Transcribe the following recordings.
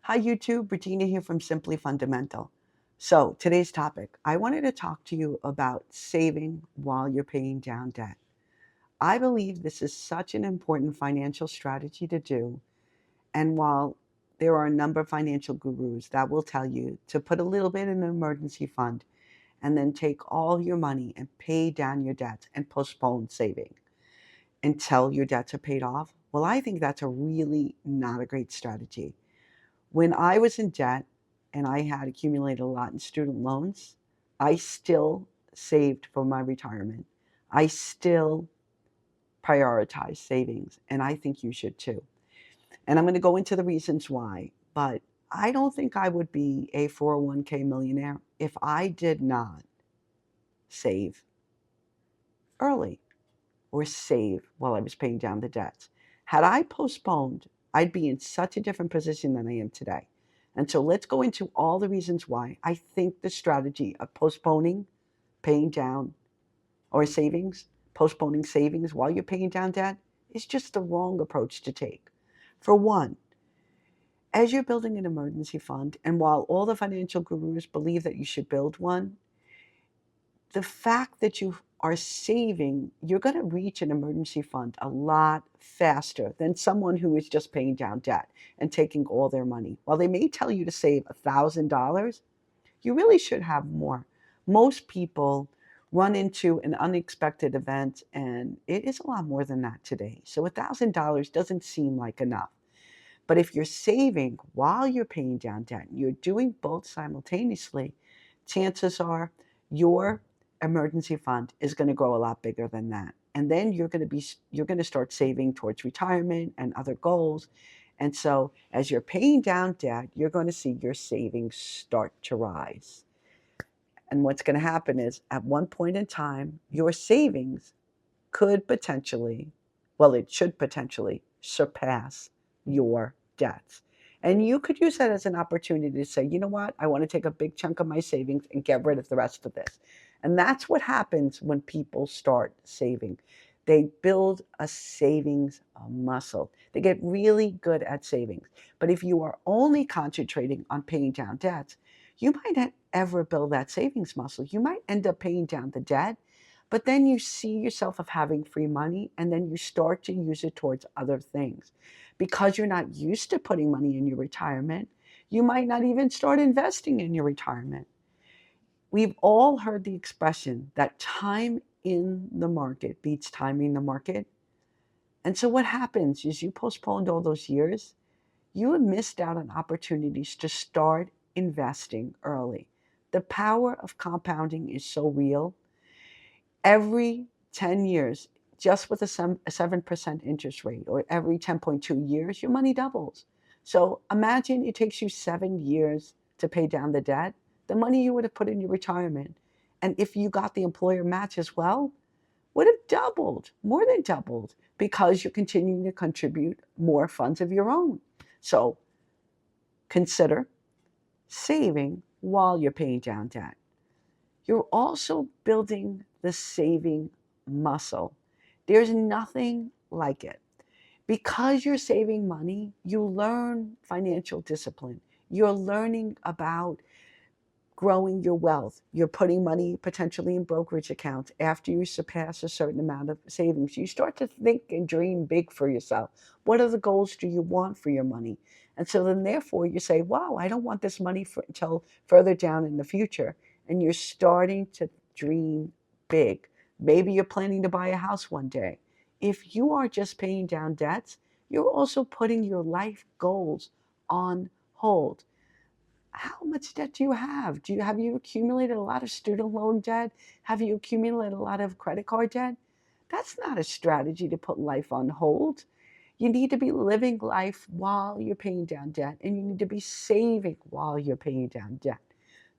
Hi YouTube, Regina here from Simply Fundamental. So today's topic, I wanted to talk to you about saving while you're paying down debt. I believe this is such an important financial strategy to do. And while there are a number of financial gurus that will tell you to put a little bit in an emergency fund and then take all your money and pay down your debts and postpone saving until your debts are paid off, well, I think that's a really not a great strategy. When I was in debt and I had accumulated a lot in student loans, I still saved for my retirement. I still prioritize savings, and I think you should too. And I'm going to go into the reasons why, but I don't think I would be a 401k millionaire if I did not save early or save while I was paying down the debts. Had I postponed, I'd be in such a different position than I am today. And so let's go into all the reasons why I think the strategy of postponing, paying down, or postponing savings while you're paying down debt is just the wrong approach to take. For one, as you're building an emergency fund, and while all the financial gurus believe that you should build one, the fact that you are saving, you're going to reach an emergency fund a lot faster than someone who is just paying down debt and taking all their money. While they may tell you to save $1,000, you really should have more. Most people run into an unexpected event, and it is a lot more than that today. So $1,000 doesn't seem like enough. But if you're saving while you're paying down debt, and you're doing both simultaneously, chances are your emergency fund is going to grow a lot bigger than that. And then you're going to start saving towards retirement and other goals. And so as you're paying down debt, you're going to see your savings start to rise. And what's going to happen is at one point in time, your savings could potentially, well, it should potentially surpass your debts. And you could use that as an opportunity to say, you know what, I want to take a big chunk of my savings and get rid of the rest of this. And that's what happens when people start saving. They build a savings muscle. They get really good at savings. But if you are only concentrating on paying down debts, you might not ever build that savings muscle. You might end up paying down the debt, but then you see yourself of having free money, and then you start to use it towards other things. Because you're not used to putting money in your retirement, you might not even start investing in your retirement. We've all heard the expression that time in the market beats timing the market. And so what happens is you postponed all those years, you have missed out on opportunities to start investing early. The power of compounding is so real. Every 10 years, just with a 7% interest rate, or every 10.2 years, your money doubles. So imagine it takes you 7 years to pay down the debt, the money you would have put in your retirement. And if you got the employer match as well, would have doubled, more than doubled, because you're continuing to contribute more funds of your own. So consider saving while you're paying down debt. You're also building the saving muscle. There's nothing like it. Because you're saving money, you learn financial discipline. You're learning about growing your wealth. You're putting money potentially in brokerage accounts after you surpass a certain amount of savings. You start to think and dream big for yourself. What are the goals do you want for your money? And so then therefore you say, wow, I don't want this money until further down in the future. And you're starting to dream big. Maybe you're planning to buy a house one day. If you are just paying down debts, you're also putting your life goals on hold. How much debt do you have? Have you accumulated a lot of student loan debt? Have you accumulated a lot of credit card debt? That's not a strategy to put life on hold. You need to be living life while you're paying down debt, and you need to be saving while you're paying down debt.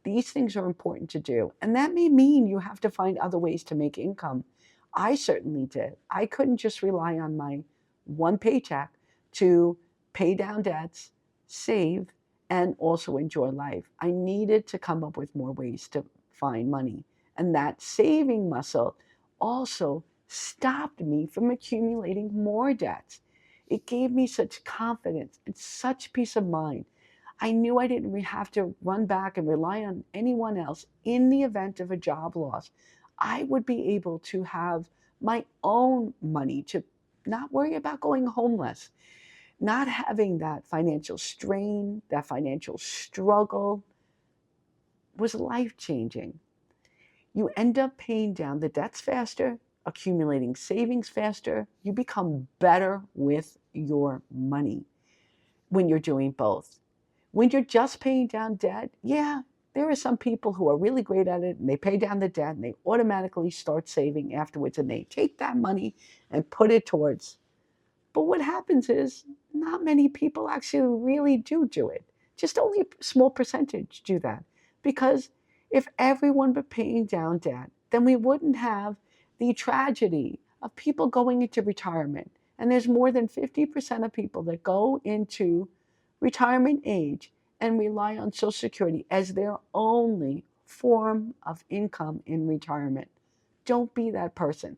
These things are important to do, and that may mean you have to find other ways to make income. I certainly did. I couldn't just rely on my one paycheck to pay down debts, save, and also enjoy life. I needed to come up with more ways to find money. And that saving muscle also stopped me from accumulating more debts. It gave me such confidence and such peace of mind. I knew I didn't have to run back and rely on anyone else in the event of a job loss. I would be able to have my own money to not worry about going homeless, not having that financial strain, that financial struggle was life changing. You end up paying down the debts faster, accumulating savings faster. You become better with your money when you're doing both. When you're just paying down debt, yeah, there are some people who are really great at it and they pay down the debt and they automatically start saving afterwards and they take that money and put it towards. But what happens is not many people actually really do it. Just only a small percentage do that. Because if everyone were paying down debt, then we wouldn't have the tragedy of people going into retirement. And there's more than 50% of people that go into retirement age and rely on Social Security as their only form of income in retirement. Don't be that person.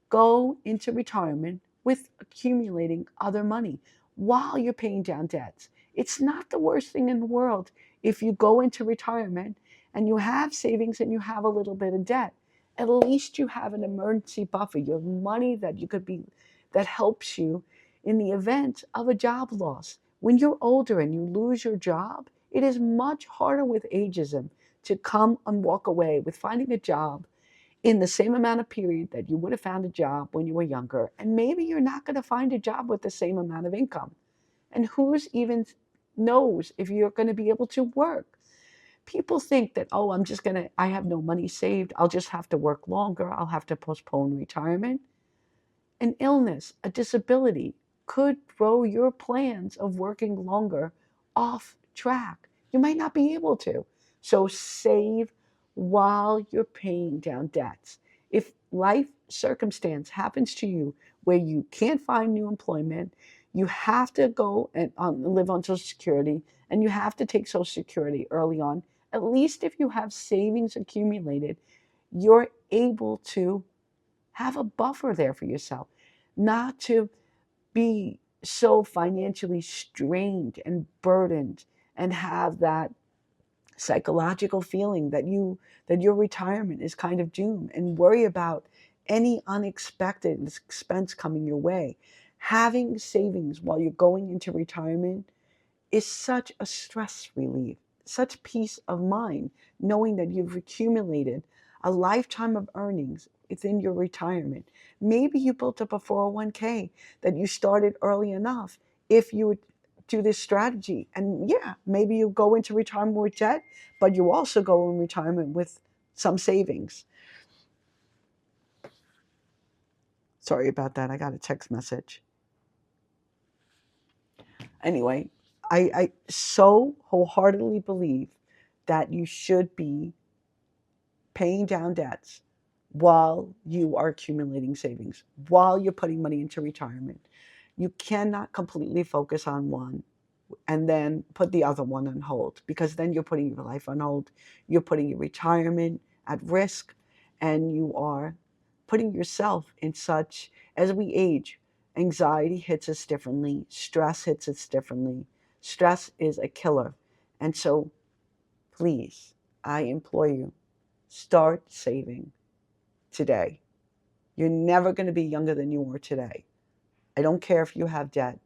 Go into retirement with accumulating other money while you're paying down debts. It's not the worst thing in the world if you go into retirement and you have savings and you have a little bit of debt. At least you have an emergency buffer. You have money that you could be that helps you in the event of a job loss. When you're older and you lose your job, it is much harder with ageism to come and walk away with finding a job in the same amount of period that you would have found a job when you were younger. And maybe you're not going to find a job with the same amount of income. And who's even knows if you're going to be able to work? People think that, oh, I have no money saved. I'll just have to work longer. I'll have to postpone retirement. An illness, a disability could throw your plans of working longer off track. You might not be able to. So save while you're paying down debts. If life circumstance happens to you where you can't find new employment, you have to go and live on Social Security, and you have to take Social Security early on. At least if you have savings accumulated, you're able to have a buffer there for yourself, not to be so financially strained and burdened and have that psychological feeling that your retirement is kind of doomed and worry about any unexpected expense coming your way. Having savings while you're going into retirement is such a stress relief, such peace of mind, knowing that you've accumulated a lifetime of earnings within your retirement. Maybe you built up a 401k that you started early enough. If you would do this strategy, and yeah, maybe you go into retirement with debt, but you also go in retirement with some savings. Sorry about that. I got a text message. Anyway, I so wholeheartedly believe that you should be paying down debts while you are accumulating savings, while you're putting money into retirement. You cannot completely focus on one and then put the other one on hold, because then you're putting your life on hold. You're putting your retirement at risk, and you are putting yourself in such, as we age, anxiety hits us differently, stress hits us differently. Stress is a killer. And so please, I implore you, start saving today. You're never going to be younger than you are today. I don't care if you have debt.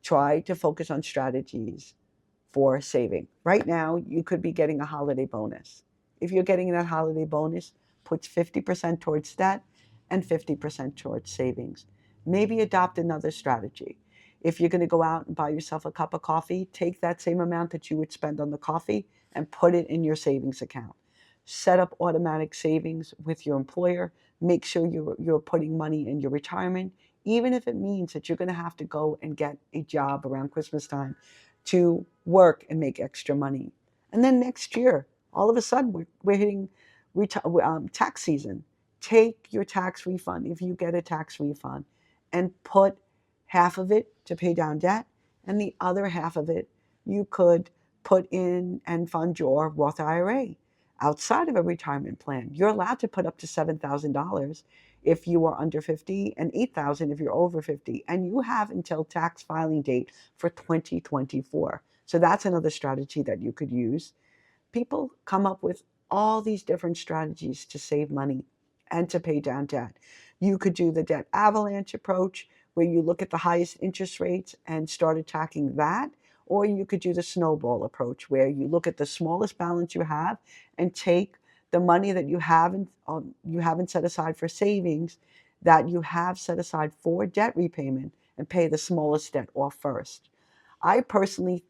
Try to focus on strategies for saving. Right now, you could be getting a holiday bonus. If you're getting that holiday bonus, put 50% towards that and 50% towards savings. Maybe adopt another strategy. If you're going to go out and buy yourself a cup of coffee, take that same amount that you would spend on the coffee and put it in your savings account. Set up automatic savings with your employer. Make sure you're putting money in your retirement, even if it means that you're going to have to go and get a job around Christmas time to work and make extra money. And then next year, all of a sudden, we're hitting tax season. Take your tax refund, if you get a tax refund, and put half of it to pay down debt, and the other half of it you could put in and fund your Roth IRA outside of a retirement plan. You're allowed to put up to $7,000 if you are under 50 and 8,000 if you're over 50. And you have until tax filing date for 2024. So that's another strategy that you could use. People come up with all these different strategies to save money and to pay down debt. You could do the debt avalanche approach, where you look at the highest interest rates and start attacking that. Or you could do the snowball approach, where you look at the smallest balance you have and take the money that you haven't set aside for savings, that you have set aside for debt repayment, and pay the smallest debt off first. I personally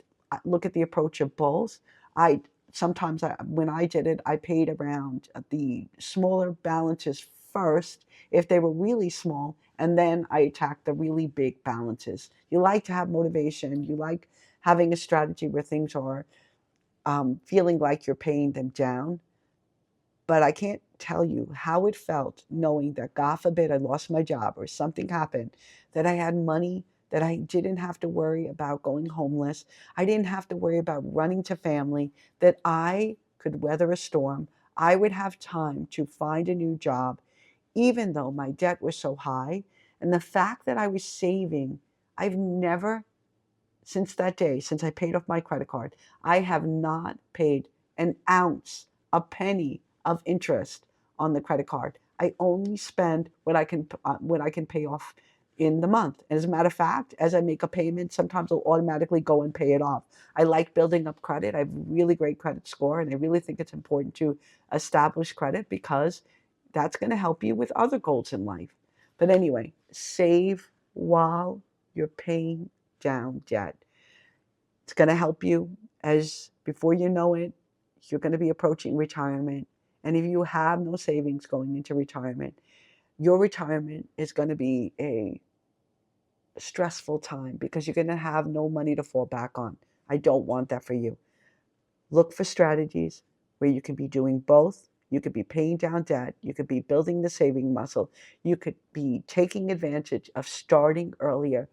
look at the approach of both. I sometimes when I did it, I paid around the smaller balances first if they were really small, and then I attacked the really big balances. You like to have motivation. You like having a strategy where things are feeling like you're paying them down. But I can't tell you how it felt knowing that, God forbid, I lost my job or something happened, that I had money, that I didn't have to worry about going homeless. I didn't have to worry about running to family, that I could weather a storm. I would have time to find a new job, even though my debt was so high. And the fact that I was saving, I've never, since that day, since I paid off my credit card, I have not paid an ounce, a penny of interest on the credit card. I only spend what I can pay off in the month. And as a matter of fact, as I make a payment, sometimes I'll automatically go and pay it off. I like building up credit. I have a really great credit score, and I really think it's important to establish credit, because that's going to help you with other goals in life. But anyway, save while you're paying down debt. It's going to help you, as before you know it, you're going to be approaching retirement. And if you have no savings going into retirement, your retirement is going to be a stressful time, because you're going to have no money to fall back on. I don't want that for you. Look for strategies where you can be doing both. You could be paying down debt. You could be building the saving muscle. You could be taking advantage of starting earlier,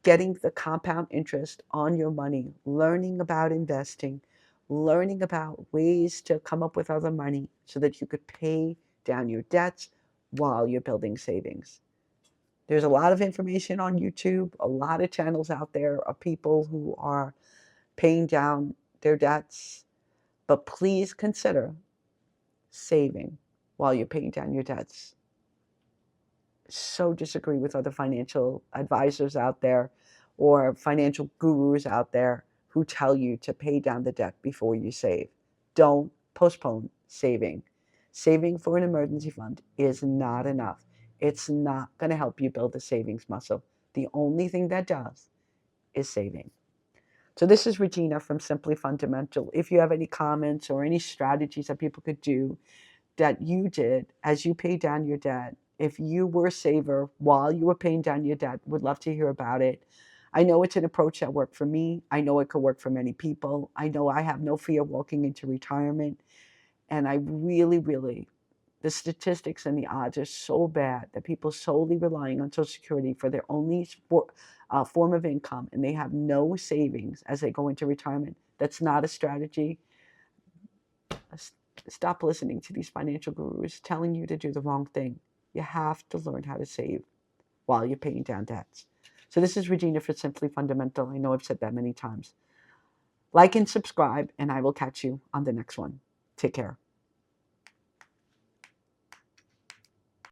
getting the compound interest on your money, learning about investing, learning about ways to come up with other money so that you could pay down your debts while you're building savings. There's a lot of information on YouTube, a lot of channels out there of people who are paying down their debts, but please consider saving while you're paying down your debts. So disagree with other financial advisors out there or financial gurus out there who tell you to pay down the debt before you save. Don't postpone saving. Saving for an emergency fund is not enough. It's not going to help you build a savings muscle. The only thing that does is saving. So this is Regina from Simply Fundamental. If you have any comments or any strategies that people could do that you did as you paid down your debt, if you were a saver while you were paying down your debt, would love to hear about it. I know it's an approach that worked for me. I know it could work for many people. I know I have no fear walking into retirement. And I really, really, the statistics and the odds are so bad that people solely relying on Social Security for their only form of income, and they have no savings as they go into retirement. That's not a strategy. Stop listening to these financial gurus telling you to do the wrong thing. You have to learn how to save while you're paying down debts. So this is Regina for Simply Fundamental. I know I've said that many times. Like and subscribe, and I will catch you on the next one. Take care.